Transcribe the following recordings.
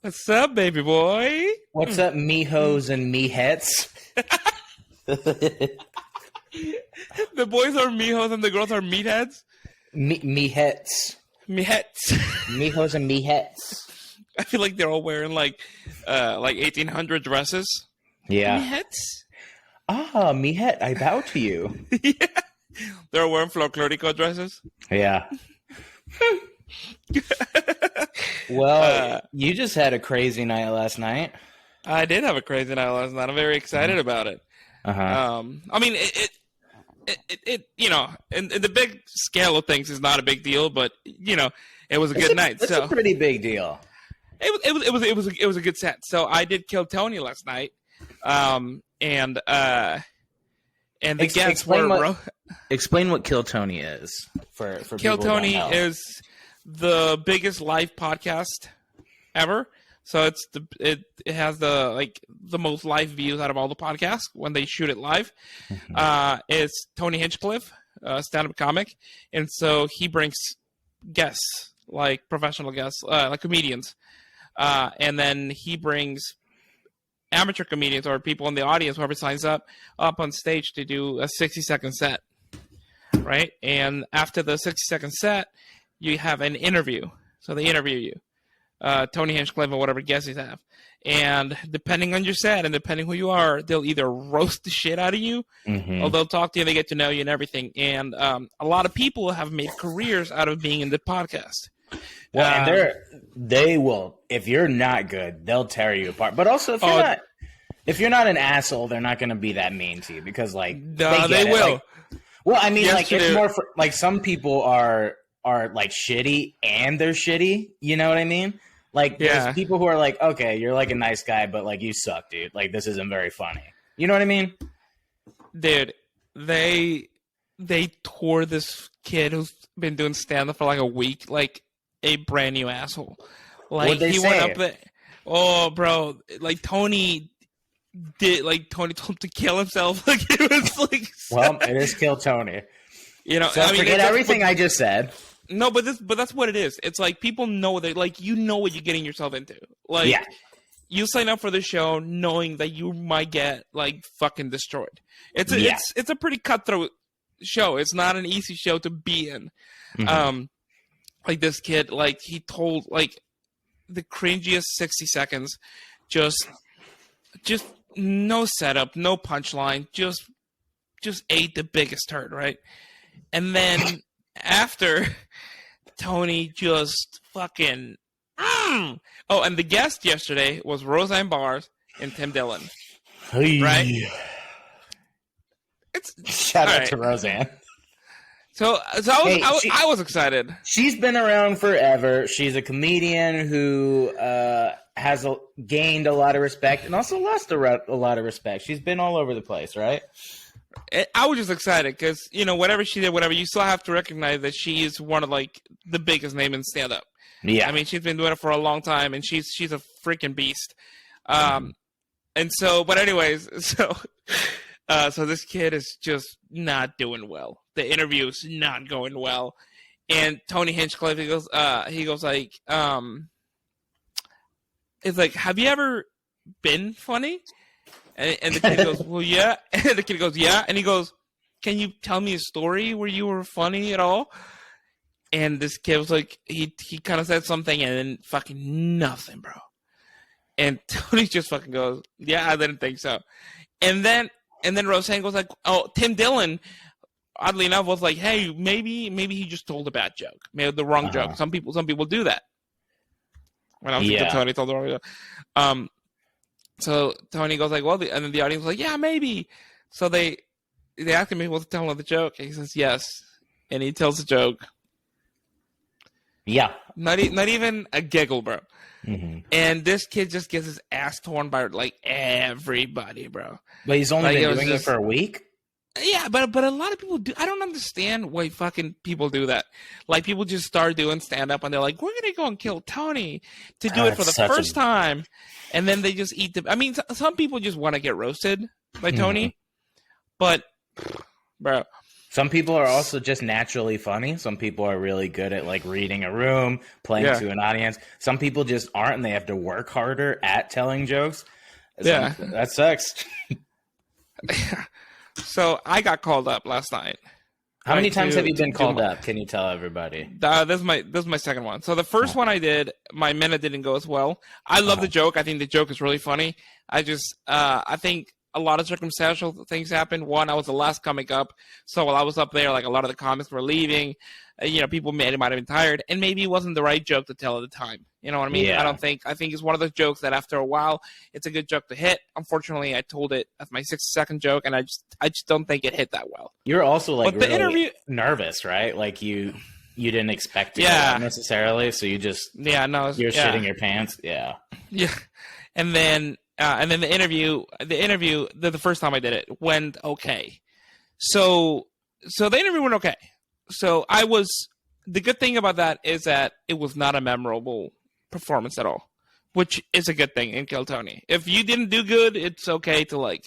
What's up, baby boy? What's up, mijos and mijets? The boys are mijos and the girls are meatheads. Mijets. Mijets. Mijos and mijets. I feel like they're all wearing like 1800 dresses. Yeah. Mijets. Ah, mijet, I bow to you. Yeah. They're all wearing folklorico dresses. Yeah. Well, you just had a crazy night last night. I did have a crazy night last night. I'm very excited about it. Uh-huh. I mean, it you know, in the big scale of things is not a big deal, but you know, it was a good night. It's a pretty big deal. It was a good set. So I did kill Tony last night, and the guests were. Explain what Kill Tony is for Kill people who don't Tony know. is the biggest live podcast ever. So it has the most live views out of all the podcasts when they shoot it live. It's Tony Hinchcliffe, stand-up comic, and so he brings guests, like professional guests, like comedians, and then he brings amateur comedians or people in the audience, whoever signs up on stage to do a 60-second set, right? And after the 60-second set, you have an interview. So they interview you. Tony Hinchcliffe or whatever guests you have. And depending on your set and depending who you are, they'll either roast the shit out of you or they'll talk to you, they get to know you and everything. And a lot of people have made careers out of being in the podcast. Well, and they will, if you're not good, they'll tear you apart. But also, if you're not an asshole, they're not going to be that mean to you because, like, they will. Like, well, I mean, yes, like, it's more for, like, some people are like shitty and they're shitty. You know what I mean? Like, there's people who are like, okay, you're like a nice guy, but like you suck, dude. Like, this isn't very funny. You know what I mean? Dude, they tore this kid who's been doing stand-up for like a week like a brand new asshole. Like, What'd they he say? went up there. Oh, bro, like Tony told him to kill himself. Like, it was like, well, it is Kill Tony. You know, So I mean, forget everything I just said. No, but that's what it is. It's like people know that, like, you know what you're getting yourself into. Like, you sign up for the show knowing that you might get like fucking destroyed. It's a pretty cutthroat show. It's not an easy show to be in. Like this kid, like he told like the cringiest 60 seconds, just no setup, no punchline, just ate the biggest turd, right? And then after, Tony just fucking oh, and the guest yesterday was Roseanne Barr and Tim Dillon. Hey. Right? Shout out to Roseanne. So I was excited. She's been around forever. She's a comedian who has gained a lot of respect and also lost a lot of respect. She's been all over the place, right? I was just excited because, you know, whatever she did, whatever, you still have to recognize that she is one of like the biggest name in stand-up. Yeah, I mean, she's been doing it for a long time, and she's a freaking beast. And so, but anyways, so this kid is just not doing well. The interview is not going well, and Tony Hinchcliffe, he goes like, it's like, have you ever been funny? And the kid goes, well, yeah. And the kid goes, yeah. And he goes, can you tell me a story where you were funny at all? And this kid was like, he kind of said something and then fucking nothing, bro. And Tony just fucking goes, yeah, I didn't think so. And then Roseanne goes like, oh, Tim Dillon, oddly enough, was like, hey, maybe he just told a bad joke, maybe the wrong joke. Some people do that. When I was thinking Tony told the wrong joke. So Tony goes like, well, and then the audience was like, yeah, maybe. So they asked him if he wants to tell him the joke. And he says yes, and he tells the joke. Yeah, not even a giggle, bro. And this kid just gets his ass torn by like everybody, bro. But he's only been doing it for a week. Yeah, but a lot of people do. I don't understand why fucking people do that. Like, people just start doing stand-up and they're like, we're gonna go and kill Tony to do it for the first time, and then they just eat the. I mean, some people just want to get roasted by Tony, but bro, Some people are also just naturally funny. Some people are really good at like reading a room, playing to an audience. Some people just aren't, and they have to work harder at telling jokes. That sucks. So I got called up last night. How many times have you been called up? Can you tell everybody? This is my second one. So the first one I did, my minute didn't go as well. I love the joke. I think the joke is really funny. I think a lot of circumstantial things happened. One, I was the last comic up, so while I was up there, like a lot of the comics were leaving. People might have been tired, and maybe it wasn't the right joke to tell at the time. You know what I mean? Yeah. I think it's one of those jokes that after a while, it's a good joke to hit. Unfortunately, I told it as my 60-second joke, and I just don't think it hit that well. You're also like really nervous, right? Like you didn't expect to go out necessarily, so you just you're shitting your pants. Yeah. And then the interview, the first time I did it went okay. So the interview went okay. So the good thing about that is that it was not a memorable performance at all, which is a good thing in Kill Tony. If you didn't do good, it's okay to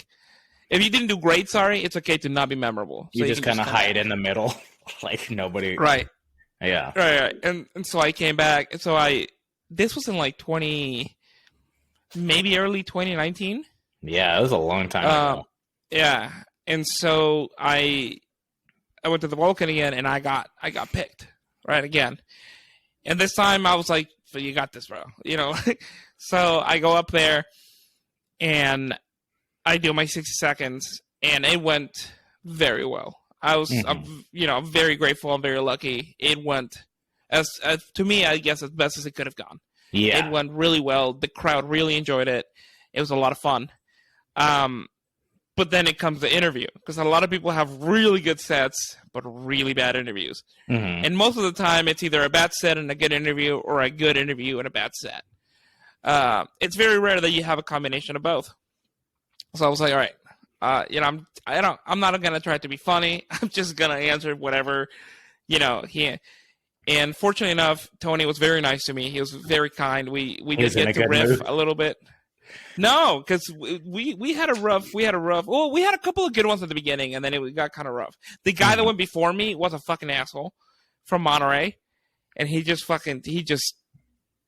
if you didn't do great, it's okay to not be memorable. So you just kind of hide in the middle, like nobody. Right. Yeah. Right. And so I came back. So this was in like maybe early 2019. Yeah, it was a long time ago. Yeah. And so I went to the Vulcan again, and I got picked right again. And this time I was like, "You got this, bro." So I go up there, and I do my 60 seconds, and it went very well. I'm very grateful. I'm very lucky. It went as to me, I guess, as best as it could have gone. Yeah, it went really well. The crowd really enjoyed it. It was a lot of fun. But then it comes the interview, because a lot of people have really good sets, but really bad interviews. Mm-hmm. And most of the time, it's either a bad set and a good interview, or a good interview and a bad set. It's very rare that you have a combination of both. So I was like, all right, I'm not gonna try to be funny. I'm just gonna answer whatever, And fortunately enough, Tony was very nice to me. He was very kind. We did get to riff a little bit. No, because we had a rough. Well, we had a couple of good ones at the beginning, and then it got kind of rough. The guy that went before me was a fucking asshole from Monterey, and he just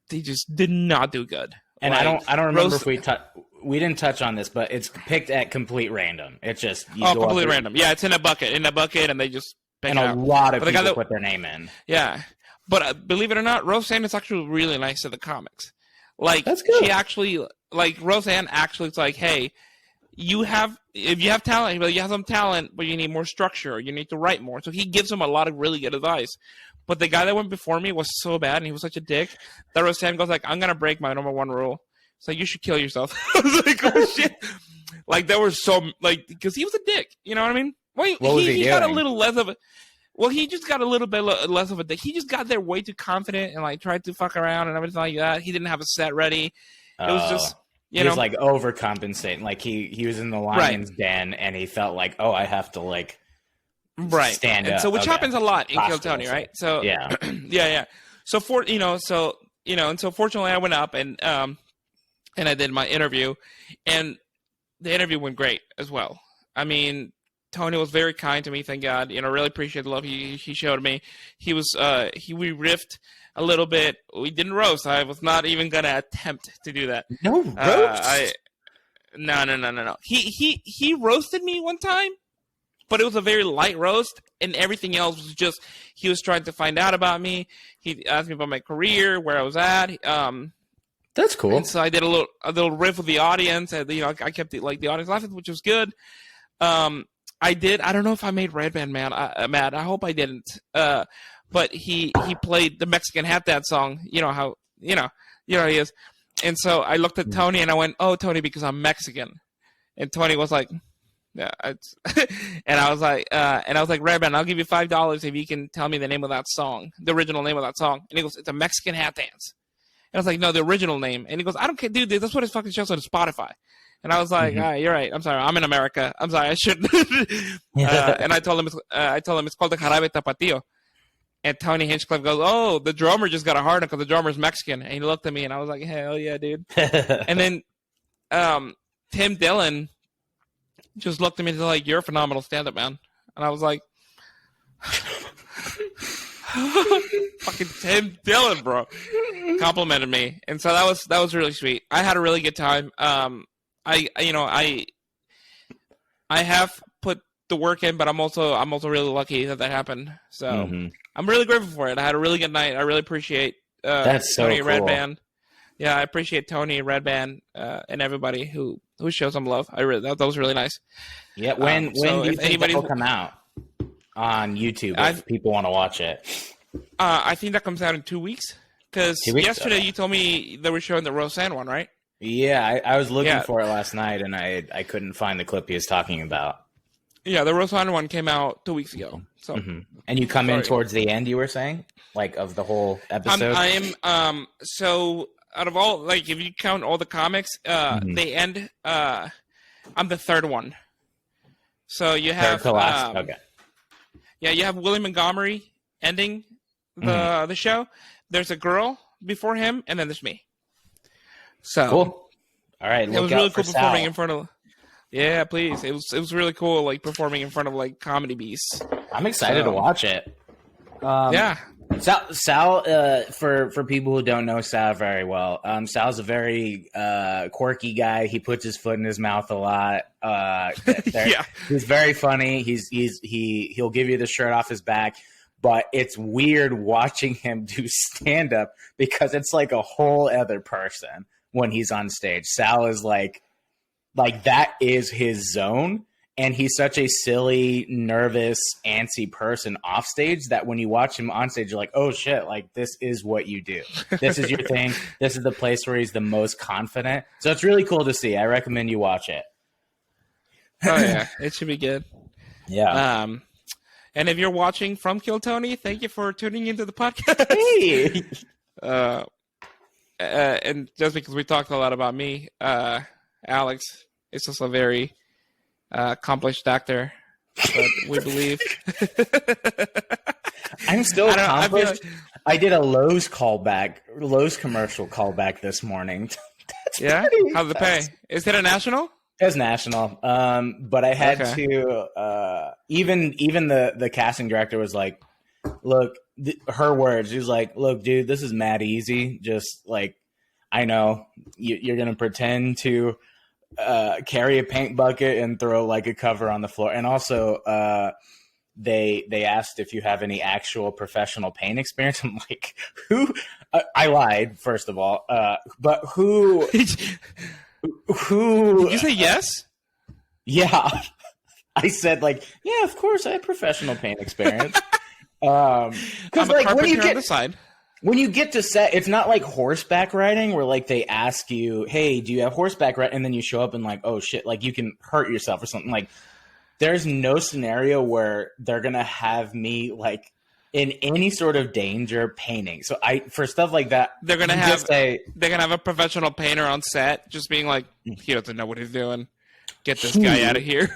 did not do good. And I don't remember if we didn't touch on this, but it's picked at complete random. It's just completely random. Yeah, it's in a bucket, and they just pick it out. A lot of people put their name in. Yeah, but believe it or not, Roseanne is actually really nice to the comics. Like, that's good. She actually, Roseanne actually, it's like, hey, if you have talent, you have some talent, but you need more structure. You need to write more. So he gives them a lot of really good advice. But the guy that went before me was so bad, and he was such a dick, that Roseanne goes like, I'm going to break my number one rule. It's like, you should kill yourself. I was like, oh, shit. There were because he was a dick. You know what I mean? Well, he got a little less of a... Well, he just got a little bit less of a dick. He just got there way too confident and tried to fuck around and everything like that. He didn't have a set ready. It was just, he was overcompensating. Like he was in the lion's den, and he felt like, oh, I have to stand up. So which happens a lot in Kill Tony, right? So yeah, yeah. So fortunately I went up and I did my interview, and the interview went great as well. I mean, Tony was very kind to me, thank God. Really appreciate the love he showed me. He was we riffed a little bit. We didn't roast. I was not even gonna attempt to do that. No roast. No. He roasted me one time, but it was a very light roast, and everything else was just he was trying to find out about me. He asked me about my career, where I was at. That's cool. And so I did a little riff with the audience, and I kept the audience laughing, which was good. I don't know if I made Red Band mad. I hope I didn't. But he played the Mexican Hat Dance song. You know how he is. And so I looked at Tony and I went, "Oh, Tony, because I'm Mexican." And Tony was like, "Yeah." And I was like, "Red Band, I'll give you $5 if you can tell me the name of that song, the original name of that song." And he goes, "It's a Mexican Hat Dance." And I was like, "No, the original name." And he goes, "I don't care, dude. That's what it fucking shows on Spotify." And I was like, "All right, you're right. I'm sorry. I'm in America. I'm sorry. I shouldn't." And I told him it's called the Jarabe Tapatio. And Tony Hinchcliffe goes, "Oh, the drummer just got a hard on because the drummer's Mexican." And he looked at me, and I was like, "Hell yeah, dude." And then Tim Dillon just looked at me and was like, "You're a phenomenal stand-up, man." And I was like, Fucking Tim Dillon, bro, complimented me, and so that was really sweet. I had a really good time. I have put the work in, but I'm also really lucky that happened. So I'm really grateful for it. I had a really good night. I really appreciate That's so Tony cool. Red Band. Yeah, I appreciate Tony Red Band and everybody who shows some love. That was really nice. Yeah, when do you think that will come out on YouTube if people want to watch it? I think that comes out in 2 weeks. Because yesterday you told me they were showing the Roseanne one, right? Yeah, I was looking for it last night, and I couldn't find the clip he was talking about. Yeah, the Roseanne one came out 2 weeks ago. So, and you come in towards the end, you were saying, like, of the whole episode. So out of all, like, if you count all the comics, they end. I'm the third one. So you have okay. Yeah, you have Willie Montgomery ending the show. There's a girl before him, and then there's me. So cool. All right, it was really cool performing in front of. Yeah, please. It was really cool, like performing in front of like comedy beasts. I'm excited to watch it. Yeah. Sal, for people who don't know Sal very well, Sal's a very quirky guy. He puts his foot in his mouth a lot. Yeah, he's very funny. He'll give you the shirt off his back, but it's weird watching him do stand up because it's like a whole other person when he's on stage. Sal is like that is his zone. And he's such a silly, nervous, antsy person off stage that when you watch him on stage, you're like, oh, shit, like, this is what you do. This is your thing. This is the place where he's the most confident. So it's really cool to see. I recommend you watch it. Oh, yeah. It should be good. Yeah. And if you're watching from Kill Tony, thank you for tuning into the podcast. Hey! And just because we talked a lot about me, Alex is also a very... accomplished actor, but we believe. I'm still accomplished. I did a Lowe's commercial callback this morning. Yeah? How's it pay? Is it a national? It's national. But I had to, even the casting director was like, look, her words, she was like, look, dude, this is mad easy. Just like, I know you're going to pretend to, carry a paint bucket and throw like a cover on the floor. And also they asked if you have any actual professional paint experience. I'm like, who? I lied, first of all, but who did you say yes? Yeah. I said like, yeah, of course I have professional paint experience. Because like when you get when you get to set, it's not like horseback riding where like they ask you, hey, do you have horseback riding? And then you show up and like, oh shit, like you can hurt yourself or something. Like there's no scenario where they're going to have me like in any sort of danger painting. So for stuff like that, they're going to have a professional painter on set just being like, he doesn't know what he's doing. Get this guy out of here.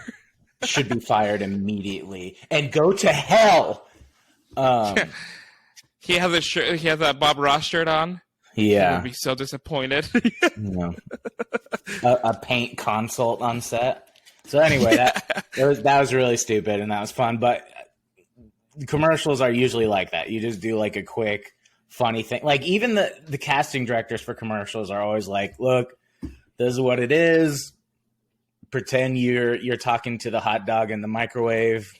Should be fired immediately and go to hell. He has a shirt. He has that Bob Ross shirt on. Yeah, he would be so disappointed. A paint consult on set. So anyway, that was really stupid and that was fun. But commercials are usually like that. You just do like a quick, funny thing. Like even the casting directors for commercials are always like, "Look, this is what it is. Pretend you're talking to the hot dog in the microwave."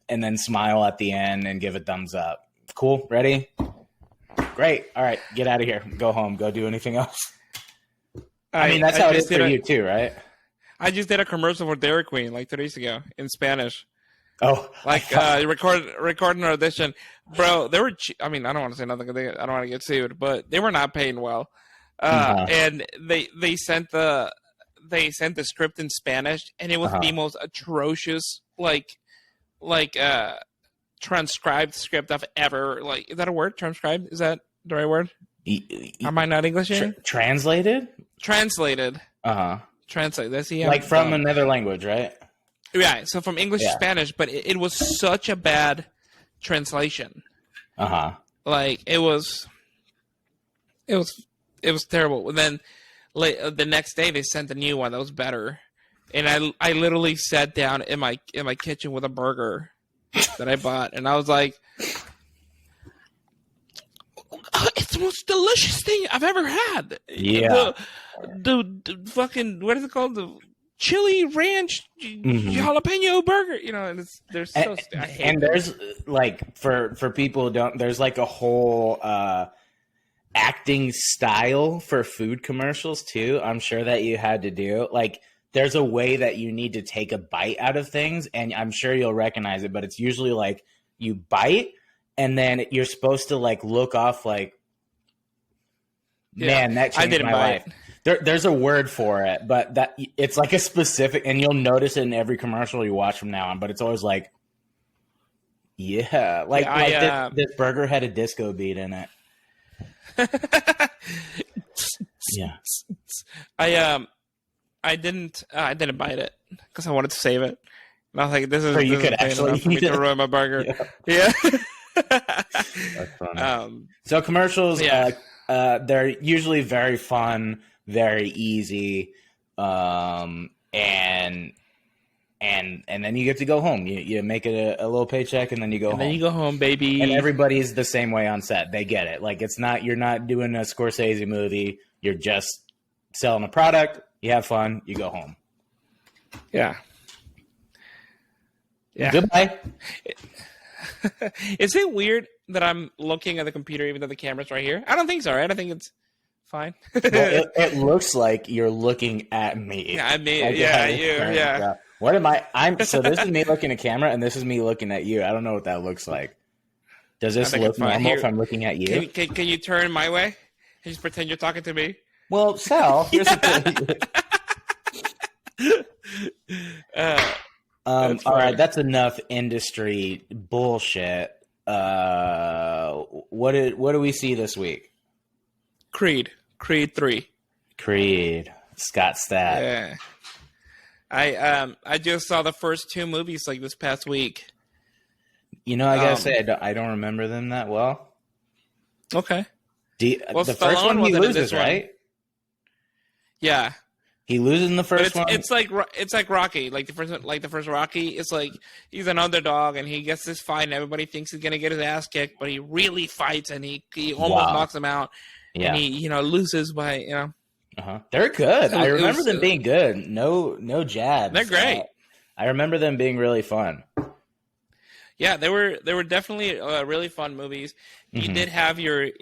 And then smile at the end and give a thumbs up. Cool? Ready? Great. All right. Get out of here. Go home. Go do anything else. I mean, that's how it is for you too, right? I just did a commercial for Dairy Queen like 3 days ago in Spanish. Oh. Like recording an audition. Bro, they were... I mean, I don't want to say nothing. I don't want to get sued, but they were not paying well. And they sent the script in Spanish, and it was the most atrocious, transcribed script I've ever is that a word? Transcribed? Is that the right word? Am I not English? Translated. Translate. That's like from another language, right? Yeah. So from English to Spanish, but it was such a bad translation. Like it was terrible. And then the next day they sent a new one that was better. And I literally sat down in my kitchen with a burger that I bought, and I was like, it's the most delicious thing I've ever had. Yeah. The fucking, what is it called? The chili ranch jalapeno burger. You know, and they're so. I hate and there's like for people who don't. There's like a whole acting style for food commercials too. I'm sure that you had to do like. There's a way that you need to take a bite out of things, and I'm sure you'll recognize it. But it's usually like you bite, and then you're supposed to like look off like, man, that changed my life. There's a word for it, but that it's like a specific, and you'll notice it in every commercial you watch from now on. But it's always like, yeah, this burger had a disco beat in it. Yeah, I didn't bite it because I wanted to save it. And I was like, this is so you could actually for me to ruin my burger. Yeah. That's funny. So commercials, they're usually very fun, very easy, and then you get to go home. You make it a little paycheck, and then you go home. And then you go home, baby. And everybody's the same way on set. They get it. Like you're not doing a Scorsese movie. You're just selling a product. You have fun. You go home. Yeah. Yeah. Goodbye. Is it weird that I'm looking at the computer even though the camera's right here? I don't think so, right? I think it's fine. Well, it looks like you're looking at me. Yeah, I mean, like yeah. What am I? So this is me looking at camera, and this is me looking at you. I don't know what that looks like. Does this look normal if I'm looking at you? Can you turn my way and just pretend you're talking to me? Well, Sal, here's the thing. All right, that's enough industry bullshit. What do we see this week? Creed 3. Creed. Scott Stapp. Yeah. I just saw the first 2 movies like this past week. You know, I gotta say I don't remember them that well. Okay. The first one he loses, right? Yeah. He loses in the first one. It's like Rocky, like the first Rocky. It's like he's an underdog and he gets this fight and everybody thinks he's gonna get his ass kicked, but he really fights and he almost knocks him out. Yeah. And he loses by They're good. So I remember them being good. No jabs. They're great. I remember them being really fun. Yeah, they were definitely really fun movies. You did have your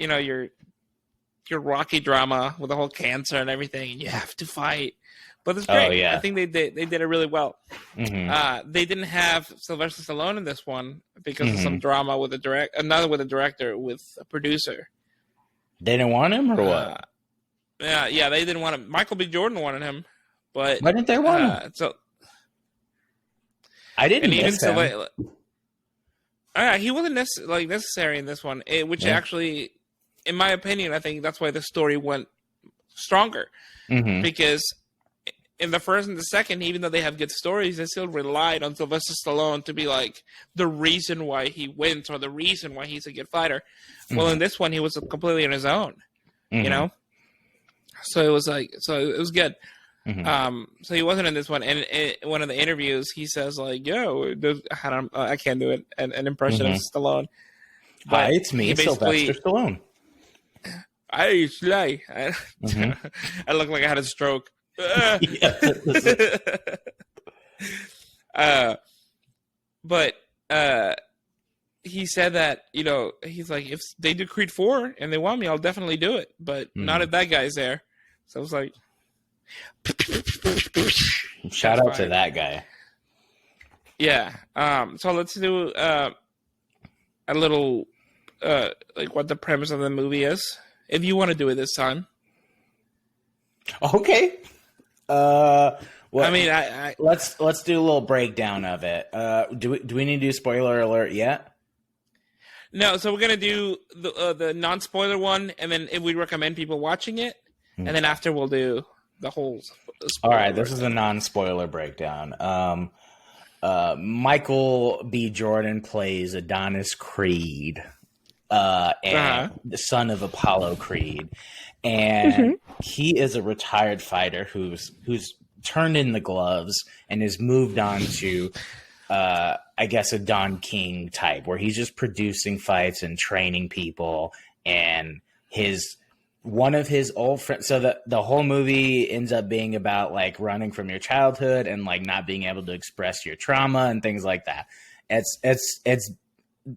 Rocky drama with the whole cancer and everything, and you have to fight. But it's great. Oh, yeah. I think they did it really well. They didn't have Sylvester Stallone in this one because of some drama with a director, with a producer. They didn't want him, or what? Yeah, they didn't want him. Michael B. Jordan wanted him, but why didn't they want him? So I didn't miss him. He wasn't necessary in this one, which actually, in my opinion, I think that's why the story went stronger. Because in the first and the second, even though they have good stories, they still relied on Sylvester Stallone to be like the reason why he wins or the reason why he's a good fighter. Well, in this one, he was completely on his own, you know? So it was good. So he wasn't in this one. And in one of the interviews, he says like, "Yo, I can't do it." An impression of Stallone. But it's me, Sylvester Stallone. I slay. I look like I had a stroke. But he said that he's like, if they do Creed 4 and they want me, I'll definitely do it. But not if that guy's there. So I was like, shout out to that guy. Yeah. So let's do a little like what the premise of the movie is, if you want to do it this time. Okay. Well, I mean, let's do a little breakdown of it. Do we need to do spoiler alert yet? No. So we're gonna do the non-spoiler one, and then if we recommend people watching it, and then after we'll do the whole. All right, this is a non-spoiler breakdown. Michael B. Jordan plays Adonis Creed, and the son of Apollo Creed, and he is a retired fighter who's turned in the gloves and has moved on to I guess, a Don King type where he's just producing fights and training people, and one of his old friends. So the whole movie ends up being about like running from your childhood and like not being able to express your trauma and things like that. It's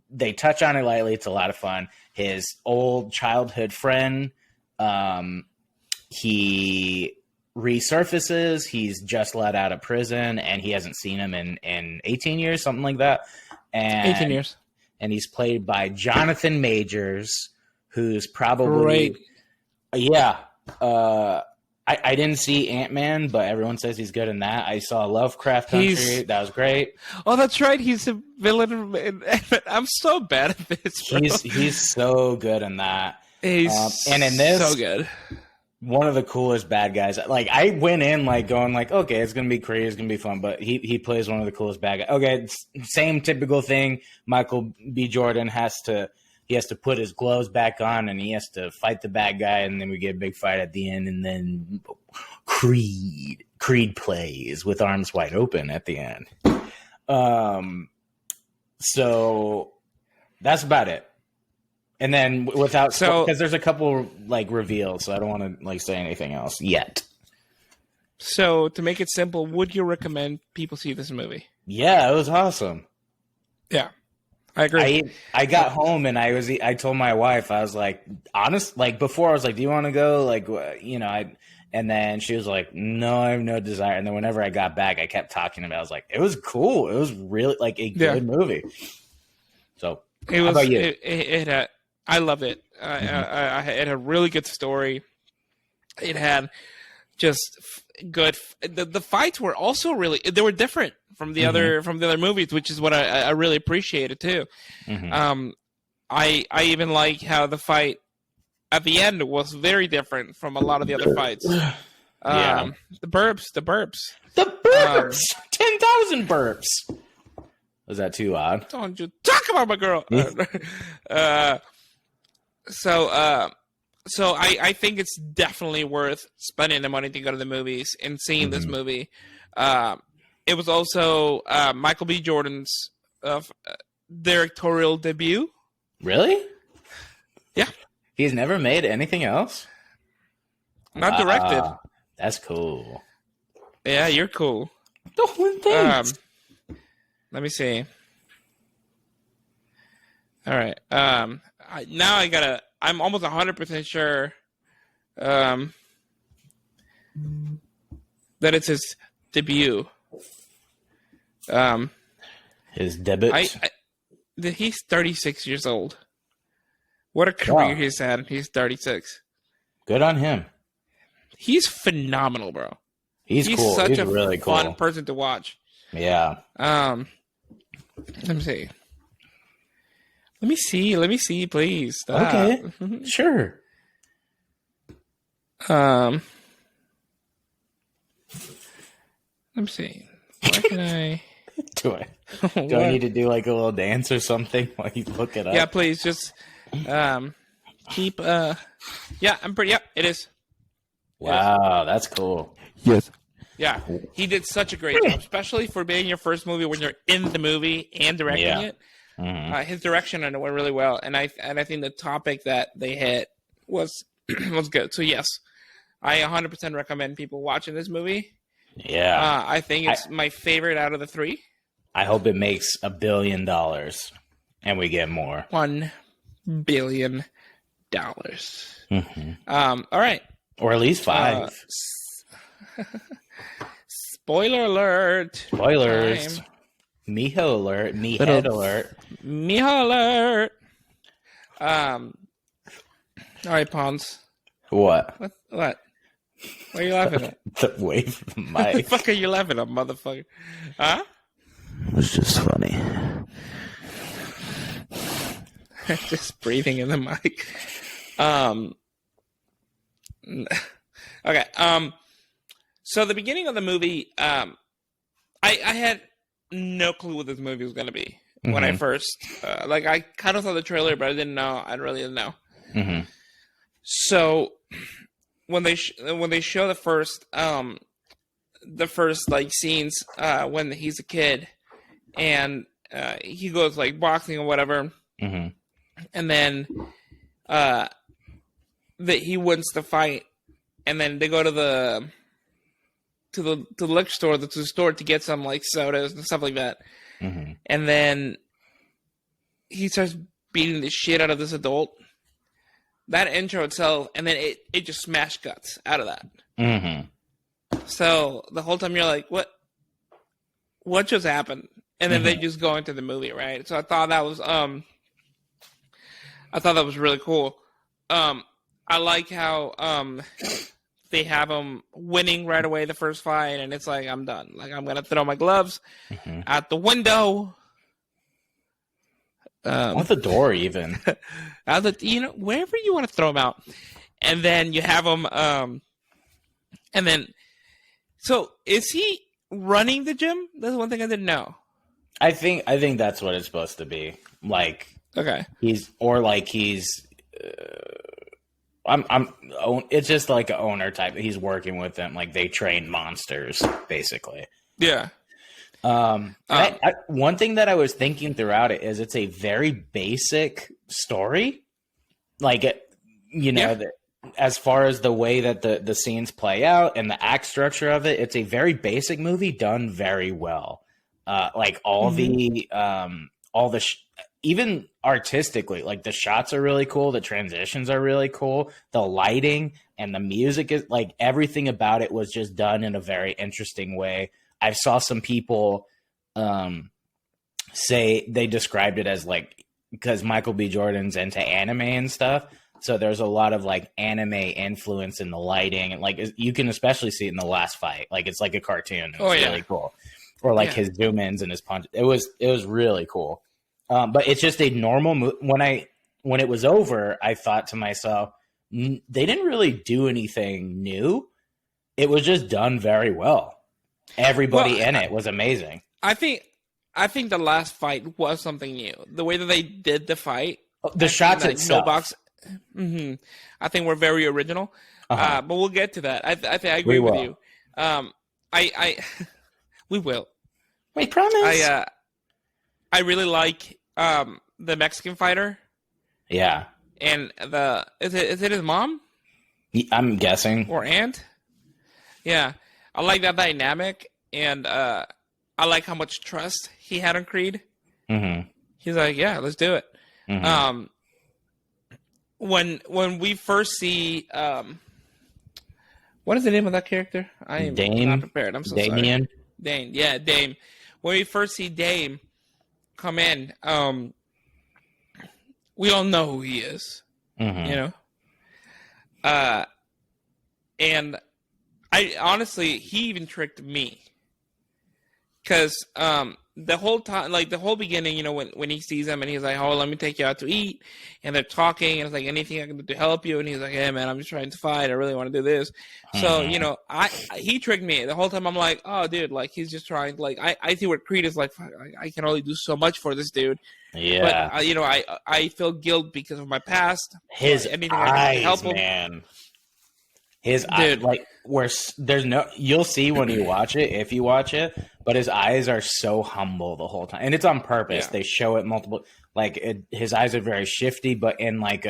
they touch on it lightly. It's a lot of fun. His old childhood friend, he resurfaces. He's just let out of prison, and he hasn't seen him in 18 years, something like that. And 18 years. And he's played by Jonathan Majors, who's probably great. Yeah. I didn't see Ant-Man, but everyone says he's good in that. I saw Lovecraft Country. That was great. Oh, that's right. He's a villain. I'm so bad at this, bro. He's so good in that. He's and in this, so good. One of the coolest bad guys. Like, I went in like going like, okay, it's gonna be crazy, it's gonna be fun, but he plays one of the coolest bad guys. Okay, same typical thing. Michael B. Jordan has to put his gloves back on, and he has to fight the bad guy, and then we get a big fight at the end, and then Creed plays with arms wide open at the end. So that's about it. And then because there's a couple like reveals, so I don't want to like say anything else yet. So to make it simple, would you recommend people see this movie? Yeah, it was awesome. Yeah, I agree. I got home and I told my wife, I was like, honest, like before I was like, do you want to go? Like, you know, and then she was like, no, I have no desire. And then whenever I got back, I kept talking about it. I was like, it was cool. It was really like a good movie. So how about you? I love it. It had a really good story. It had just good. The fights were also they were different from the other movies, which is what I really appreciated too. I even like how the fight at the end was very different from a lot of the other fights. The burps. 10,000 burps. Was that too odd? Don't you talk about my girl? So I think it's definitely worth spending the money to go to the movies and seeing this movie. It was also Michael B. Jordan's directorial debut. Really? Yeah. He's never made anything else? Not directed. That's cool. Yeah, you're cool. Thanks. Let me see. All right. I'm almost 100% sure that it's his debut. His debut? He's 36 years old. What a career he's had. He's 36. Good on him. He's phenomenal, bro. He's cool. Such he's a really cool. fun person to watch. Yeah. Let me see. Let me see, please. Stop. Okay. Sure. Let me see. Where can I? Do I need to do like a little dance or something while you look it up? Yeah, please. Just keep. Yeah, I'm pretty. Yeah, it is. Wow, that's cool. Yes. Yeah, he did such a great job, especially for being your first movie when you're in the movie and directing it. His direction on it went really well, and I think the topic that they hit was good. So yes, I 100% recommend people watching this movie. Yeah, I think it's my favorite out of the three. I hope it makes $1 billion, and we get more. $1 billion. All right, or at least 5. Spoiler alert! Spoilers. Mijo alert. Mehead alert. Mijo alert. All right, Pons. What? What? What are you laughing at? The wave from the What the mic. fuck are you laughing at, motherfucker? Huh? It was just funny. Just breathing in the mic. Okay. So the beginning of the movie, I had no clue what this movie was going to be when I first, I kind of saw the trailer, but I really didn't know. So when they show the first like scenes when he's a kid, and he goes like boxing or whatever, Mm-hmm. and then that he wins the fight, and then they go to the liquor store, to the store to get some like sodas and stuff like that, Mm-hmm. and then he starts beating the shit out of this adult. That intro itself, and then it just smash cuts out of that. Mm-hmm. So the whole time you're like, what just happened? And then they just go into the movie, right? So I thought that was really cool. I like how they have him winning right away the first fight, and it's like, I'm done. Like, I'm gonna throw my gloves out the window. Out the door, even. Wherever you want to throw them out. And then you have him, and then, so is he running the gym? That's one thing I didn't know. I think that's what it's supposed to be. Like, okay, it's just like an owner type. He's working with them, like they train monsters, basically. Yeah. One thing that I was thinking throughout it is it's a very basic story. Like, as far as the way that the scenes play out and the act structure of it, it's a very basic movie done very well. Like even artistically, like the shots are really cool. The transitions are really cool. The lighting and the music is like, everything about it was just done in a very interesting way. I saw some people say they described it as like, because Michael B. Jordan's into anime and stuff. So there's a lot of like anime influence in the lighting, and like you can especially see it in the last fight. Like it's like a cartoon. It was really cool. Or like his zoom ins and his punch. It was really cool. But it's just a normal when it was over, I thought to myself, they didn't really do anything new. It was just done very well. Everybody in it was amazing. I think the last fight was something new. The way that they did the fight, the shots itself. No box. I think we're very original. But we'll get to that. I think I agree with you. We will. Wait, promise. I really like the Mexican fighter. Yeah. And is it his mom? I'm guessing. Or aunt? Yeah. I like that dynamic, and I like how much trust he had on Creed. Mm-hmm. He's like, yeah, let's do it. Mm-hmm. When we first see what is the name of that character? I am not prepared. I'm so Damien. sorry. Dane. Yeah, Dame. When we first see Dame come in, we all know who he is. Mm-hmm. And I honestly, he even tricked me, because the whole time, like the whole beginning, when he sees him and he's like, "Oh, let me take you out to eat," and they're talking, and it's like, "Anything I can do to help you?" And he's like, "Hey, man, I'm just trying to fight. I really want to do this." So he tricked me the whole time. I'm like, "Oh, dude, like he's just trying." Like I see where Creed is like, I can only do so much for this dude. Yeah, but I feel guilt because of my past. His anything eyes, I can do to help him. Man. His eyes, like where there's no, you'll see when you watch it, if you watch it, but his eyes are so humble the whole time, and it's on purpose. Yeah. They show it multiple, his eyes are very shifty, but in like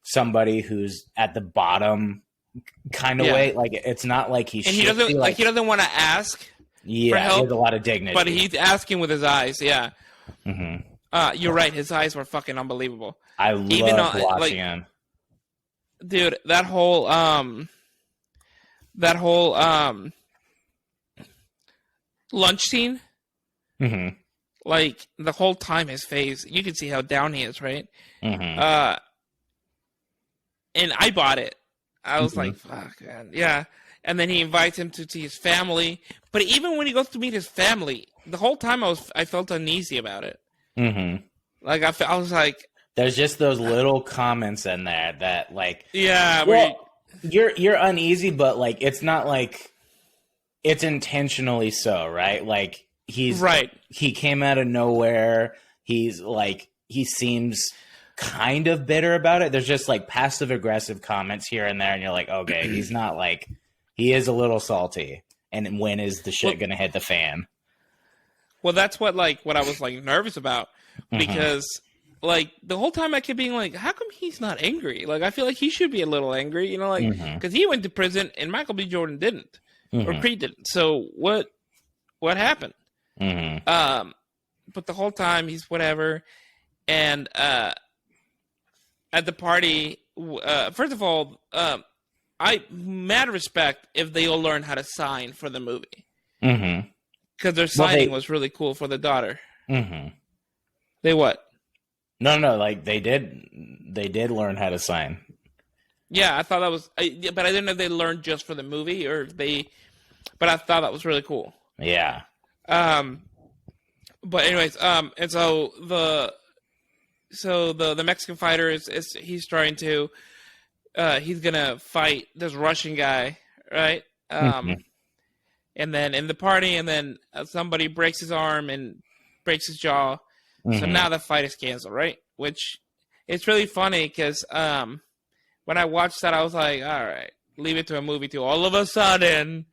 somebody who's at the bottom kind of way. Like it's not like he's, and he shifty, he doesn't want to ask. Yeah, for help, he has a lot of dignity, but he's asking with his eyes. Yeah, you're right. His eyes were fucking unbelievable. I love watching him. Dude, that whole lunch scene, like the whole time his face, you can see how down he is, right? And I bought it. I was like, fuck, man. Yeah. And then he invites him to see his family. But even when he goes to meet his family, the whole time I felt uneasy about it. Like I was like, there's just those little comments in there that, like, yeah, you're uneasy, but like it's not like it's intentionally so, right? Like he's right. He came out of nowhere. He's like, he seems kind of bitter about it. There's just like passive aggressive comments here and there, and you're like, okay, he's not like, he is a little salty. And when is the shit gonna hit the fan? Well, that's what I was like nervous about because like the whole time I kept being like, how come he's not angry? Like I feel like he should be a little angry, you know, like because he went to prison and Michael B. Jordan didn't or Creed didn't. So what happened? But the whole time he's whatever, and at the party, first of all, I mad respect if they all learn how to sign for the movie. Because their signing was really cool for the daughter. They what? No, like they did learn how to sign. Yeah, I thought that was, but I didn't know if they learned just for the movie or if they. But I thought that was really cool. Yeah. But anyways, and so the Mexican fighter is he's trying to, he's gonna fight this Russian guy, right? And then in the party, and then somebody breaks his arm and breaks his jaw. So now the fight is canceled, right? Which it's really funny because when I watched that, I was like, all right, leave it to a movie too. All of a sudden,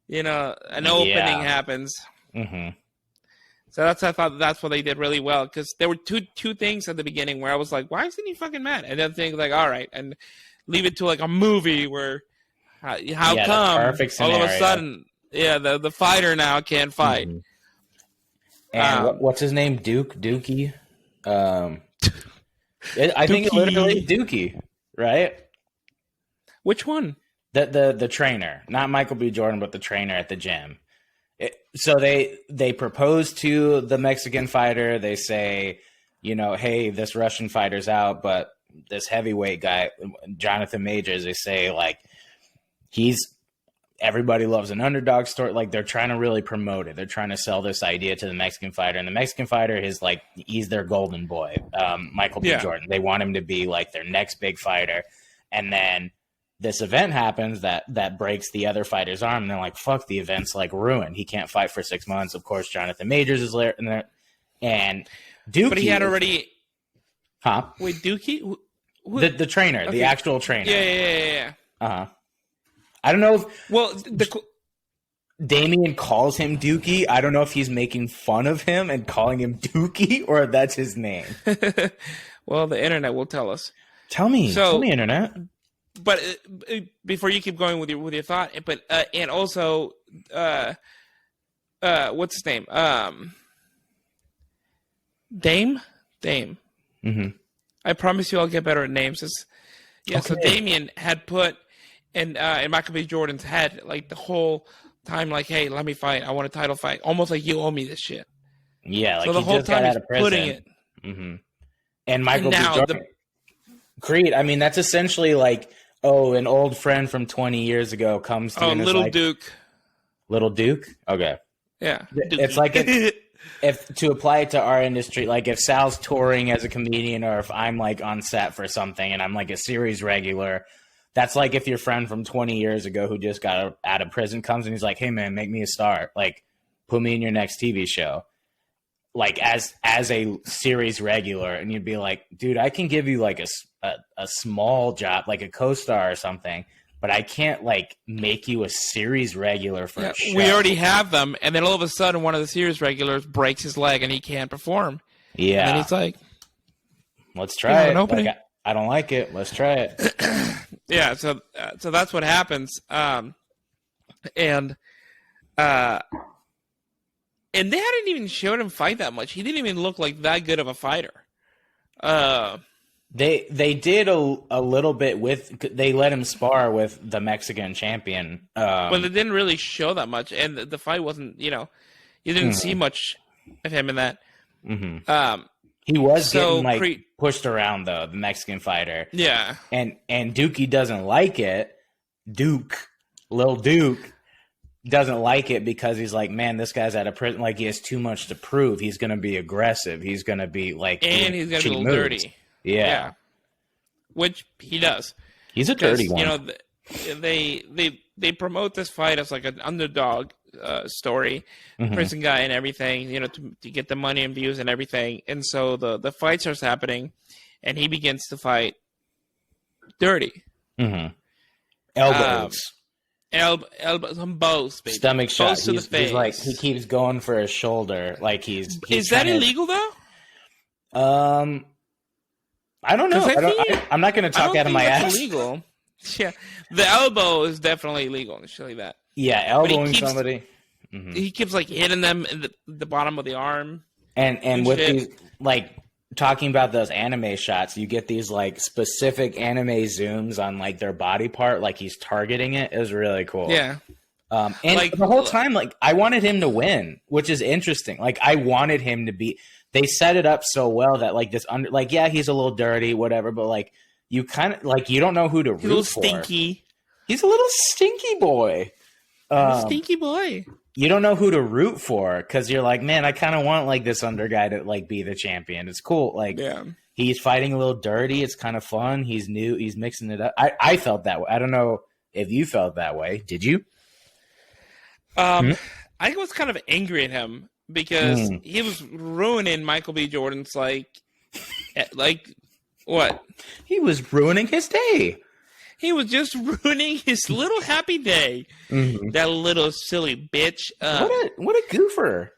you know, an opening happens. So I thought that's what they did really well because there were two things at the beginning where I was like, why isn't he fucking mad? And then things like, all right, and leave it to like a movie where how come all of a sudden, the fighter now can't fight. And what's his name? Dookie. I think it literally Dookie, right? Which one? The trainer, not Michael B. Jordan, but the trainer at the gym. So they propose to the Mexican fighter. They say, you know, hey, this Russian fighter's out, but this heavyweight guy, Jonathan Majors, they say like everybody loves an underdog story. Like they're trying to really promote it. They're trying to sell this idea to the Mexican fighter, and the Mexican fighter is like he's their golden boy, Michael B. Jordan. They want him to be like their next big fighter, and then this event happens that breaks the other fighter's arm, and they're like, "Fuck, the event's like ruined. He can't fight for 6 months." Of course, Jonathan Majors is there, and Dookie. But he had already. Huh? Wait, Dookie? The trainer, okay. The actual trainer. Yeah. I don't know if the Damien calls him Dookie. I don't know if he's making fun of him and calling him Dookie or if that's his name. Well, the internet will tell us. Tell me, internet. But before you keep going with your thought, but and also, what's his name? Dame. I promise you, I'll get better at names. So Damien had put in Michael B. Jordan's head like the whole time, like, hey, let me fight. I want a title fight. Almost like you owe me this shit. Yeah, like so the he whole just time got he's out of prison. putting it. And Michael B. Jordan. Creed, I mean, that's essentially like, an old friend from 20 years ago comes to you and is like, Duke. Little Duke? Okay. Yeah. Dookie. It's like if to apply it to our industry, like if Sal's touring as a comedian or if I'm like on set for something and I'm like a series regular, that's like if your friend from 20 years ago who just got out of prison comes and he's like, hey man, make me a star. Like put me in your next TV show. Like as a series regular, and you'd be like, dude, I can give you like a small job, like a co-star or something, but I can't like make you a series regular for a show. We already have them, and then all of a sudden one of the series regulars breaks his leg and he can't perform. Yeah. And then he's like, let's try it. Like, I don't like it. Let's try it. Yeah, so that's what happens. And they hadn't even showed him fight that much. He didn't even look like that good of a fighter. They did a little bit they let him spar with the Mexican champion. But they didn't really show that much, and the fight wasn't, you didn't see much of him in that. He was getting like pushed around though, the Mexican fighter. Yeah. And Dookie doesn't like it. Lil Duke doesn't like it because he's like, man, this guy's out of prison. Like he has too much to prove. He's going to be aggressive. He's going to be like, and he's going to be a little dirty. Yeah. Which he does. He's a dirty one. They promote this fight as like an underdog story, prison guy and everything, to get the money and views and everything. And so the fight starts happening and he begins to fight dirty. Elbows. elbows on both, baby. Stomach shot. Both to the face. He's like, he keeps going for his shoulder. Like he's Is that illegal though? I don't know. I'm not going to talk out of my ass. Illegal. Yeah, the elbow is definitely illegal and shit like that. Yeah, elbowing somebody. He keeps like hitting them in the bottom of the arm. And with these, like, talking about those anime shots, you get these like specific anime zooms on like their body part, like he's targeting it. It was really cool. Yeah. And like, the whole time, like, I wanted him to win, which is interesting. Like, I wanted him to be. They set it up so well that like this yeah, he's a little dirty, whatever, but like you kind of like you don't know who to root for. He's a little stinky. He's a little stinky boy. Stinky boy. You don't know who to root for because you're like, man, I kind of want like this under guy to like be the champion. It's cool. Like, he's fighting a little dirty. It's kind of fun. He's new. He's mixing it up. I felt that way. I don't know if you felt that way. Did you? I was kind of angry at him because he was ruining Michael B. Jordan's like what? He was ruining his day. He was just ruining his little happy day. That little silly bitch. What a goofer.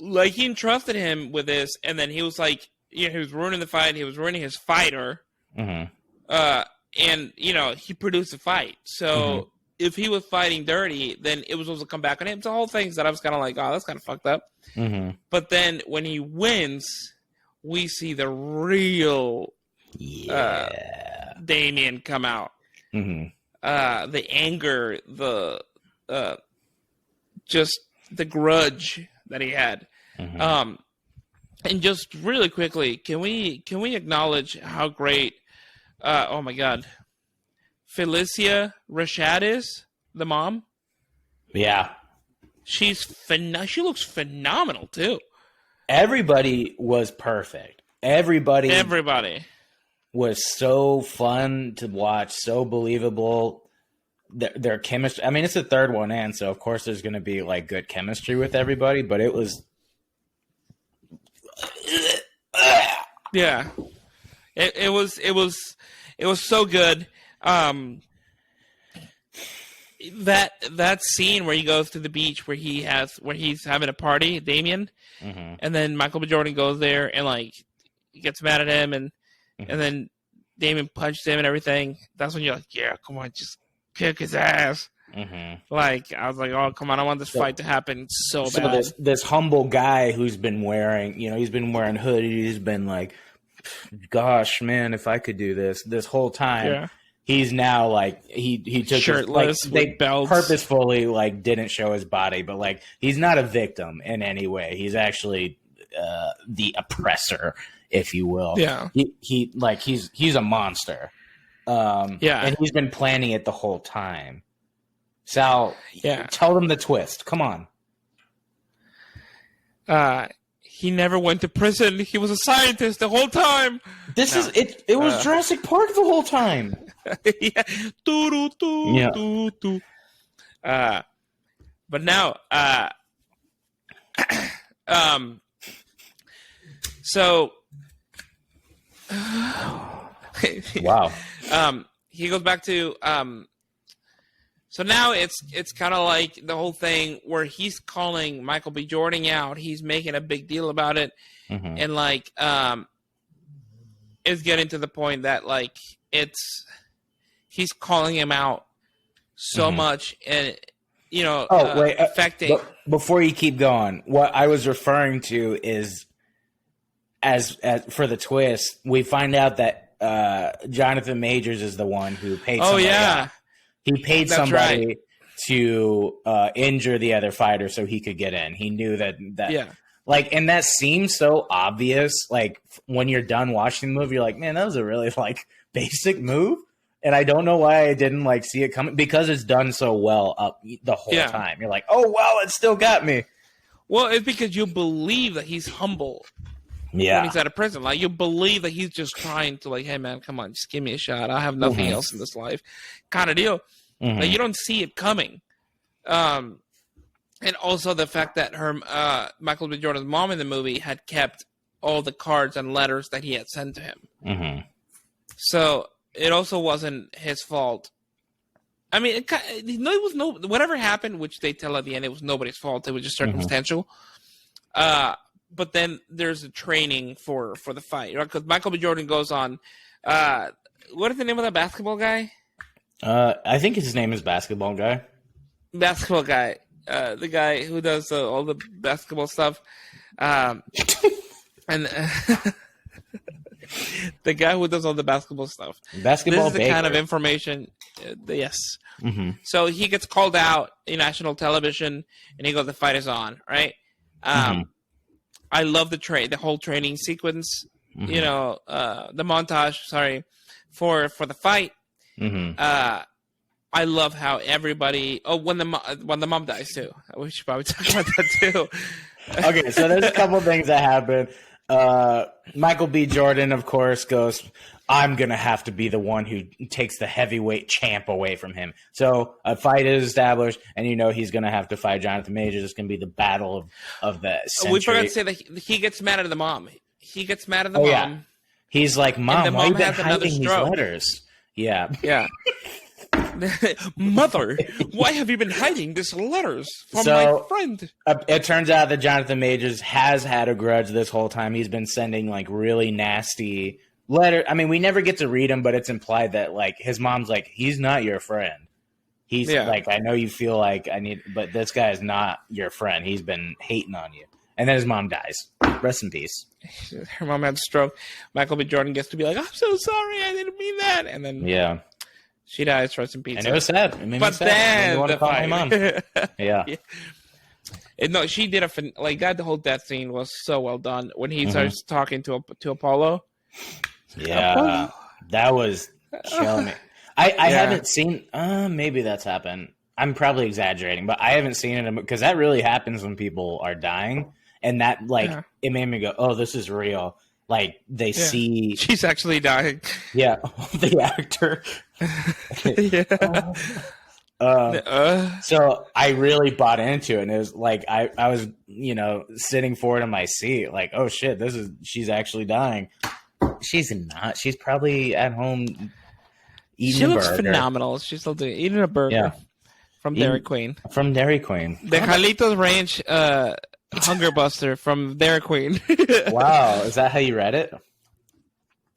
Like, he entrusted him with this, and then he was like, he was ruining the fight. He was ruining his fighter. And, he produced a fight. So if he was fighting dirty, then it was supposed to come back on him. So whole things that I was kind of like, oh, that's kind of fucked up. But then when he wins, we see the real Damien come out. The anger, just the grudge that he had. And just really quickly, can we acknowledge how great oh my god, Felicia Rashad is, the mom? Yeah. She looks phenomenal too. Everybody was perfect. Everybody was so fun to watch, so believable. Their chemistry. I mean, it's the third one in, so of course there's going to be like good chemistry with everybody. But it was, yeah, it was so good. That scene where he goes to the beach where he's having a party, Damien, and then Michael B. Jordan goes there and like he gets mad at him and then Damien punched him and everything. That's when you're like, yeah, come on, just kick his ass. Like, I was like, oh, come on, I want this fight to happen so bad. This humble guy who's been wearing, he's been wearing hoodies, he's been like, gosh, man, if I could do this whole time. Yeah. He's now like he took shirtless, they purposefully like didn't show his body, but like he's not a victim in any way. He's actually the oppressor, if you will. Yeah. He's a monster. And he's been planning it the whole time. Sal, tell them the twist. Come on. He never went to prison. He was a scientist the whole time. It was Jurassic Park the whole time. Yeah. But now, so wow. He goes back to so now it's kind of like the whole thing where he's calling Michael B. Jordan out. He's making a big deal about it, and like it's getting to the point that like he's calling him out so much, and affecting. Before you keep going, what I was referring to is as for the twist, we find out that Jonathan Majors is the one who paid. Oh yeah. He paid somebody to injure the other fighter so he could get in. He knew that like, and that seems so obvious. Like when you're done watching the movie, you're like, man, that was a really like basic move. And I don't know why I didn't like see it coming because it's done so well up the whole time. You're like, oh wow, it still got me. Well, it's because you believe that he's humble. Yeah. When he's out of prison, like you believe that he's just trying to like, hey man, come on, just give me a shot. I have nothing else in this life, kind of deal. Like you don't see it coming. And also the fact that Michael B. Jordan's mom in the movie had kept all the cards and letters that he had sent to him. So it also wasn't his fault I mean, it was no whatever happened, which they tell at the end, it was nobody's fault. It was just circumstantial. But then there's a training for the fight, right? Because Michael B. Jordan goes on. What is the name of the basketball guy? I think his name is Basketball Guy. Basketball guy, the guy who does all the basketball stuff, and the guy who does all the basketball stuff. Basketball. This is the kind of information. Yes. Mm-hmm. So he gets called out in national television, and he goes, "The fight is on." Right. I love the whole training sequence. Mm-hmm. You know, the montage. Sorry, for the fight. Mm-hmm. I love how everybody. Oh, when the mom dies too. We should probably talk about that too. Okay, so there's a couple things that happen. Michael B. Jordan, of course, goes, I'm going to have to be the one who takes the heavyweight champ away from him. So a fight is established, and you know he's going to have to fight Jonathan Majors. It's going to be the battle of the century. We forgot to say that he gets mad at the mom. He gets mad at the mom. Yeah. He's like, Mom, why have you been hiding these letters? Yeah. Yeah. Mother, why have you been hiding these letters from my friend? It turns out that Jonathan Majors has had a grudge this whole time. He's been sending like really nasty letters. I mean, we never get to read them, but it's implied that like his mom's like, he's not your friend. He's like, I know you feel like but this guy is not your friend. He's been hating on you. And then his mom dies. Rest in peace. Her mom had a stroke. Michael B. Jordan gets to be like, I'm so sorry. I didn't mean that. And then she dies. Rest in peace. And it was sad. It made but me sad. Then want to call my mom. Yeah. No, she did that. The whole death scene was so well done when he starts talking to Apollo. Yeah, Apollo. That was killing me. I haven't seen. Maybe that's happened. I'm probably exaggerating, but I haven't seen it because that really happens when people are dying, and that it made me go, "Oh, this is real." Like they see she's actually dying. Yeah, the actor. So I really bought into it, and it was like I was sitting forward in my seat, like, oh shit, she's actually dying. She's not. She's probably at home eating. She looks phenomenal. She's still eating a burger from Dairy Queen. From Dairy Queen, the Jalitos Ranch Hunger Buster from Dairy Queen. Wow, is that how you read it?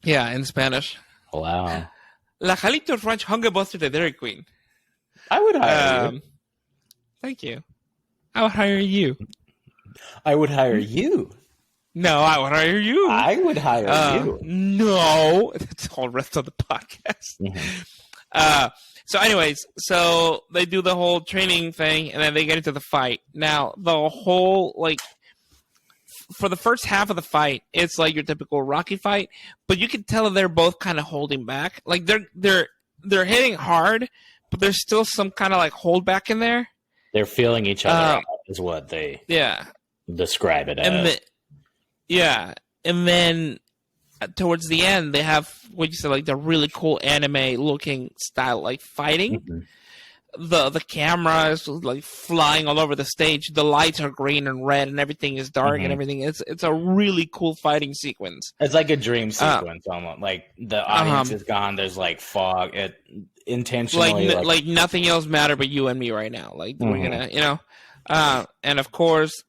Yeah, in Spanish. Wow. La Jalitos Ranch Hunger Buster de Dairy Queen. I would hire you. Thank you. I would hire you. I would hire you. No, I would hire you. I would hire you. No. That's all the rest of the podcast. Mm-hmm. So anyways, they do the whole training thing, and then they get into the fight. Now, the whole, for the first half of the fight, it's like your typical Rocky fight, but you can tell they're both kind of holding back. Like, they're hitting hard, but there's still some kind of, holdback in there. They're feeling each other out, is what they describe it as. And then towards the end, they have what you said, the really cool anime-looking style, fighting. Mm-hmm. The camera is flying all over the stage. The lights are green and red, and everything is dark and everything. It's a really cool fighting sequence. It's like a dream sequence, almost. Like the audience is gone. There's fog. It intentionally nothing else matter but you and me right now. We're gonna, and of course,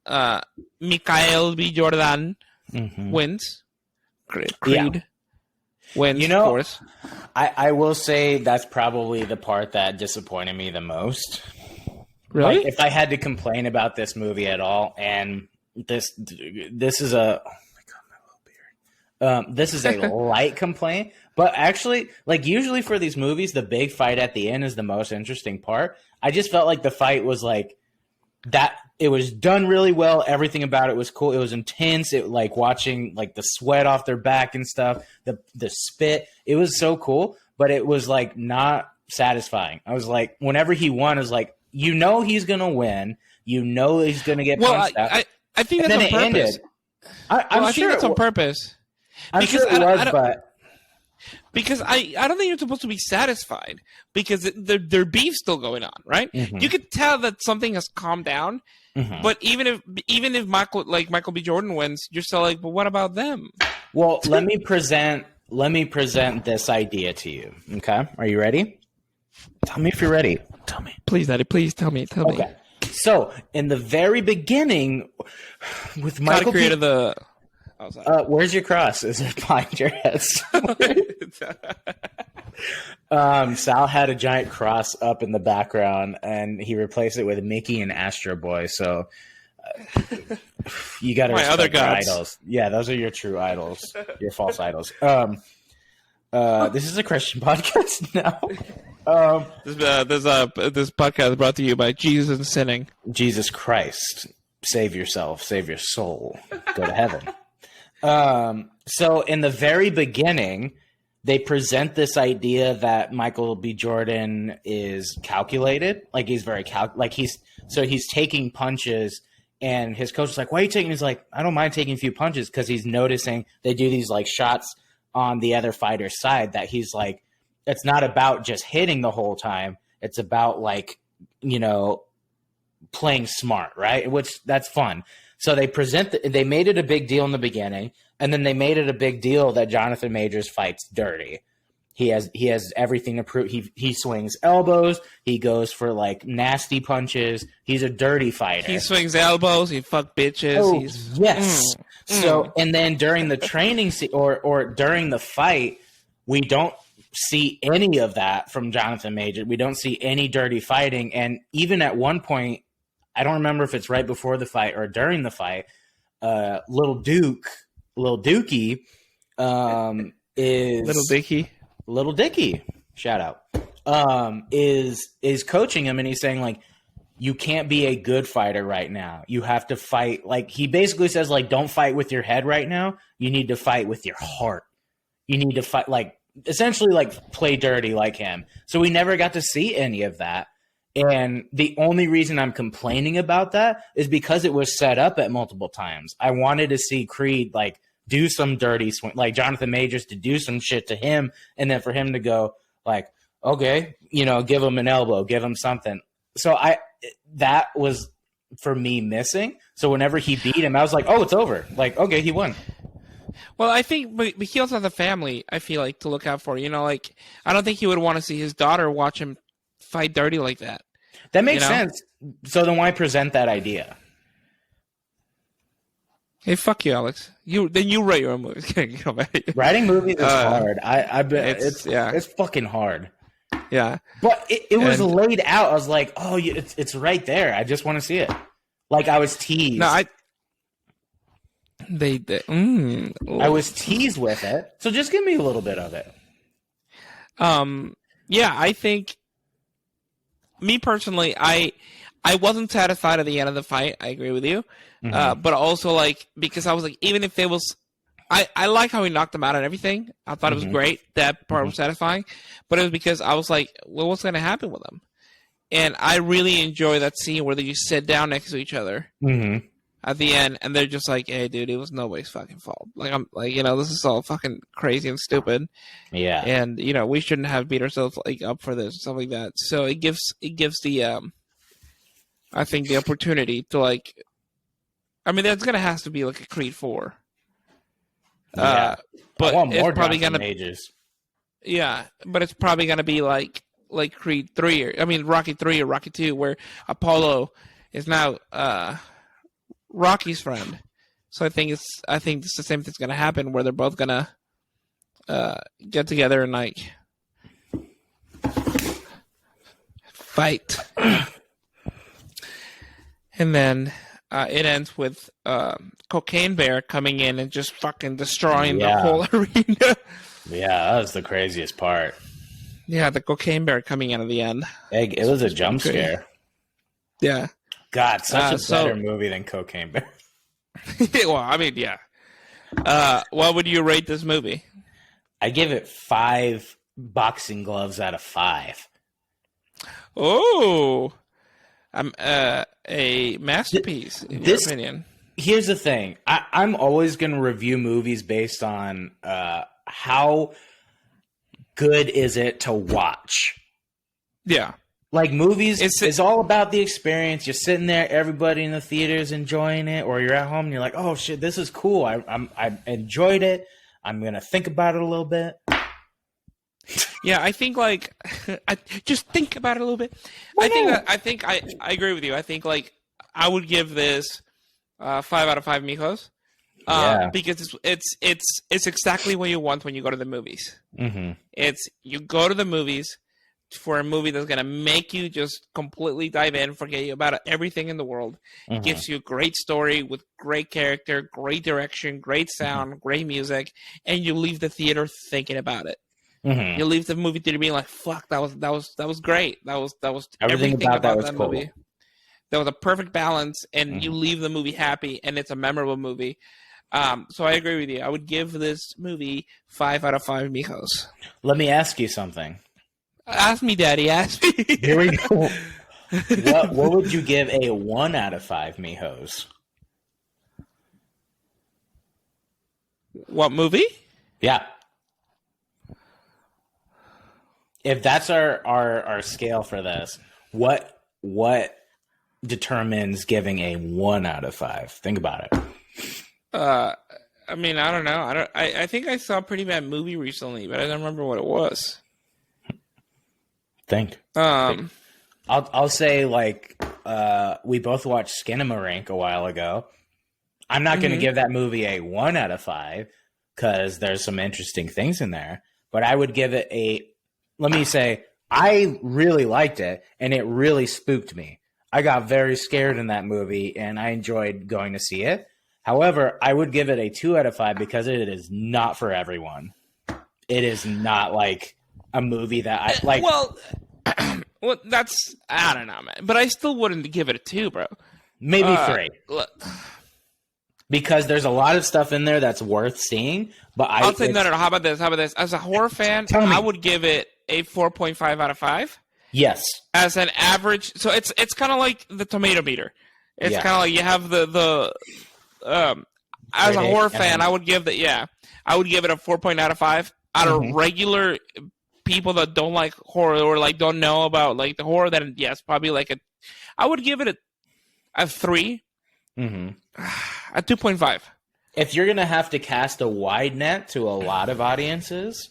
Michael B. Jordan wins. Creed wins. Of course. I will say that's probably the part that disappointed me the most. Really? If I had to complain about this movie at all, and this is a this is a light complaint, but actually, usually for these movies, the big fight at the end is the most interesting part. I just felt like the fight was that. It was done really well. Everything about it was cool. It was intense. It watching the sweat off their back and stuff. The spit. It was so cool, but it was not satisfying. I was whenever he won, I was he's gonna win. He's gonna get punched out. I think that's on purpose. I'm sure it's on purpose. I'm sure it was, but. Because I don't think you're supposed to be satisfied because their beef's still going on, right? Mm-hmm. You could tell that something has calmed down, but even if Michael B. Jordan wins, you're still but what about them? Well, let me present this idea to you. Okay, are you ready? Tell me if you're ready. Tell me. Please, Daddy, please tell me. Okay. So, in the very beginning, with Michael created the... Oh, sorry. Where's your cross? Is it behind your head? Sal had a giant cross up in the background, and he replaced it with Mickey and Astro Boy. So you got to respect other your gods. idols. Yeah, those are your true idols, your false idols. This is a Christian podcast now. This podcast is brought to you by Jesus and Sinning. Jesus Christ, save yourself, save your soul, go to heaven. So in the very beginning, they present this idea that Michael B. Jordan is calculated, like he's very he's taking punches, and his coach is like, "Why are you taking?" He's like, "I don't mind taking a few punches," because he's noticing they do these like shots on the other fighter's side that he's like, it's not about just hitting the whole time. It's about like, playing smart, right? Which that's fun. So they they made it a big deal in the beginning, and then they made it a big deal that Jonathan Majors fights dirty. He has everything to prove. He swings elbows. He goes for like nasty punches. He's a dirty fighter. He swings elbows. He fuck bitches. Oh, yes. So, and then during the training or during the fight, we don't see any of that from Jonathan Majors. We don't see any dirty fighting. And even at one point, I don't remember if it's right before the fight or during the fight, Little Dookie, Little Dicky, shout out, is coaching him, and he's saying like, you can't be a good fighter right now. You have to fight. Like he basically says like, don't fight with your head right now. You need to fight with your heart. You need to fight like essentially like play dirty like him. So we never got to see any of that. And the only reason I'm complaining about that is because it was set up at multiple times. I wanted to see Creed like do some dirty swing, like Jonathan Majors to do some shit to him, and then for him to go like, okay, give him an elbow, give him something. So that was for me missing. So whenever he beat him, I was like, oh, it's over. Like, okay, he won. Well, I think, but he also has a family, I feel like, to look out for. Like, I don't think he would want to see his daughter watch him fight dirty like that. That makes sense. So then why present that idea? Hey, fuck you, Alex. You write your own movies. Writing movies is hard. I bet it's fucking hard. Yeah, but it was laid out. I was like, oh, it's right there. I just want to see it. Like I was teased. No, I was teased with it. So just give me a little bit of it. Yeah, I think. Me personally, I wasn't satisfied at the end of the fight. I agree with you, but also like because I was like, even if it was, I like how he knocked him out and everything. I thought it was great. That part was satisfying, but it was because I was like, well, what's going to happen with him? And I really enjoy that scene where they just sit down next to each other at the end, and they're just like, hey, dude, it was nobody's fucking fault. Like I'm like, this is all fucking crazy and stupid. Yeah. And we shouldn't have beat ourselves like up for this and stuff like that. So it gives the I think the opportunity to like, I mean, that's gonna have to be like a Creed 4. Yeah. But I want more it's probably gonna Majors. Yeah, but it's probably gonna be like Creed 3 Rocky 3 or Rocky 2, where Apollo is now Rocky's friend. So I think it's the same thing's gonna happen, where they're both gonna get together and like fight. And then it ends with Cocaine Bear coming in and just fucking destroying the whole arena. Yeah, that was the craziest part. Yeah, the Cocaine Bear coming in at the end. It was a jump scare. Yeah. God, such a better movie than Cocaine Bear. Well, I mean, yeah. What would you rate this movie? I give it 5 boxing gloves out of 5. Oh, a masterpiece in your opinion. Here's the thing: I'm always going to review movies based on how good is it to watch. Yeah. Like movies, it's all about the experience. You're sitting there, everybody in the theater is enjoying it, or you're at home and you're like, "Oh shit, this is cool. I enjoyed it. I'm gonna think about it a little bit." Yeah, I think like I just think about it a little bit. I think I agree with you. I think like I would give this 5 out of 5 Mijos. Yeah. Because it's exactly what you want when you go to the movies. Mm-hmm. It's you go to the movies for a movie that's gonna make you just completely dive in, forget about everything in the world. Mm-hmm. Gives you a great story with great character, great direction, great sound, great music, and you leave the theater thinking about it. Mm-hmm. You leave the movie theater being like, "Fuck, that was great. That was Everything about that was cool. movie. There was a perfect balance, and you leave the movie happy, and it's a memorable movie." So I agree with you. I would give this movie 5 out of 5 Mijos. Let me ask you something. Ask me, Daddy. Ask me. Here we go. What would you give a 1 out of 5 Mijos? What movie? Yeah. If that's our scale for this, what determines giving a 1 out of 5? Think about it. I mean, I don't know. I think I saw a pretty bad movie recently, but I don't remember what it was. Think. I'll say like we both watched Skinamarink a while ago. I'm not going to give that movie a 1 out of 5 because there's some interesting things in there. But I would give it let me say, I really liked it and it really spooked me. I got very scared in that movie and I enjoyed going to see it. However, I would give it a 2 out of 5 because it is not for everyone. It is not like a movie that I like. Well, that's I don't know, man. But I still wouldn't give it a 2, bro. Maybe 3. Because there's a lot of stuff in there that's worth seeing. But I'll say no. How about this? As a horror fan, I would give it a 4.5 out of 5. Yes. As an average, so it's kind of like the tomato meter. It's kind of like you have the as a horror fan, I would give it a 4.0 out of 5. Out of regular people that don't like horror or like don't know about like the horror, then yes, probably like I would give it a 3. A 2.5. If you're gonna have to cast a wide net to a lot of audiences,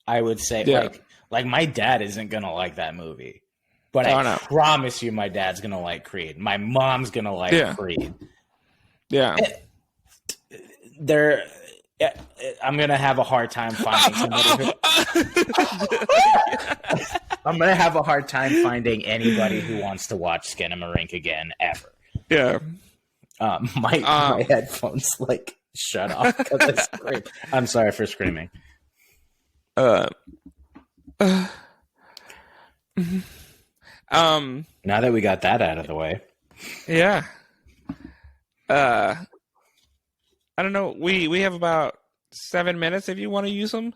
I would say like my dad isn't gonna like that movie, but I promise you, my dad's gonna like Creed. My mom's gonna like Creed. Yeah, I'm gonna have a hard time finding somebody. I'm gonna have a hard time finding anybody who wants to watch Skinamarink again ever. Yeah. My headphones like shut off because I scream. I'm sorry for screaming. Now that we got that out of the way. Yeah. I don't know. We have about 7 minutes if you want to use them.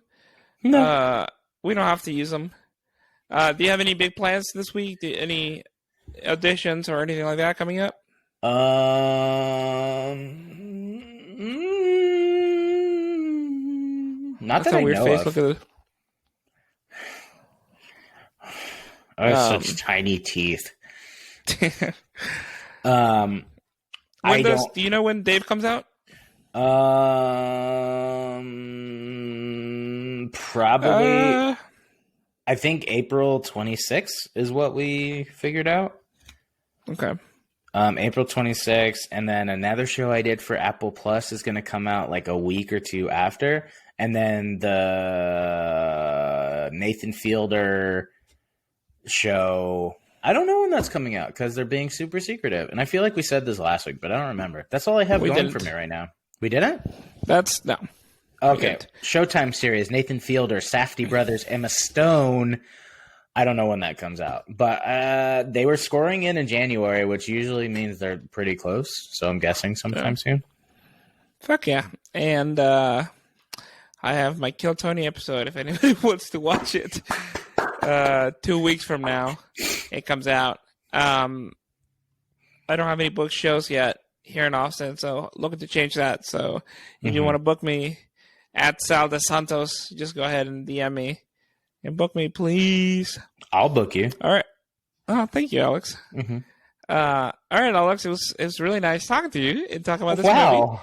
No. We don't have to use them. Do you have any big plans this week? Any auditions or anything like that coming up? Not That's that a I weird know face. of. Look at it. I have such tiny teeth. Do you know when Dave comes out? Probably. I think April 26th is what we figured out. Okay. April 26th, and then another show I did for Apple Plus is going to come out like a week or two after, and then the Nathan Fielder show. I don't know when that's coming out because they're being super secretive, and I feel like we said this last week, but I don't remember. That's all I have going for me right now. We didn't? No. Okay. Showtime series, Nathan Fielder, Safdie Brothers, Emma Stone. I don't know when that comes out, but they were scoring in January, which usually means they're pretty close. So I'm guessing sometime soon. Fuck yeah. And I have my Kill Tony episode if anybody wants to watch it. 2 weeks from now, it comes out. I don't have any book shows yet here in Austin, so looking to change that. So if you want to book me at Sal de Santos, just go ahead and DM me. And book me, please. I'll book you. All right. Oh, thank you, Alex. Mm-hmm. All right, Alex. It was really nice talking to you and talking about this movie.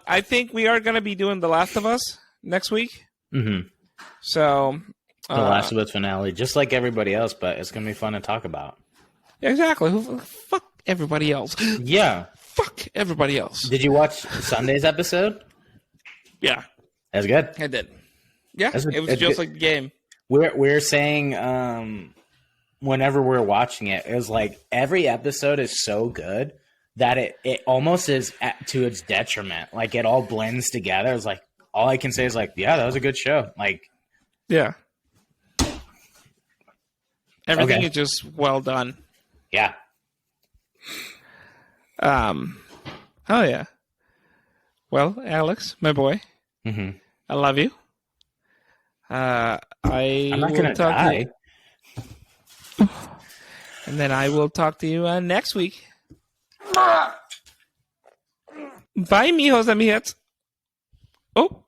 I think we are going to be doing The Last of Us next week. Mm-hmm. So The Last of Us finale, just like everybody else, but it's gonna be fun to talk about. Exactly. Fuck everybody else. Yeah. Fuck everybody else. Did you watch Sunday's episode? Yeah. That was good. I did. Yeah, it was just like the game. We're saying whenever we're watching it, it was like every episode is so good that it almost is to its detriment. Like it all blends together. It's like all I can say is like, yeah, that was a good show. Like, yeah, everything is just well done. Yeah. Oh yeah. Well, Alex, my boy, I love you. I'm not gonna die. And then I will talk to you next week. Bye, mijos and mijets. Oh.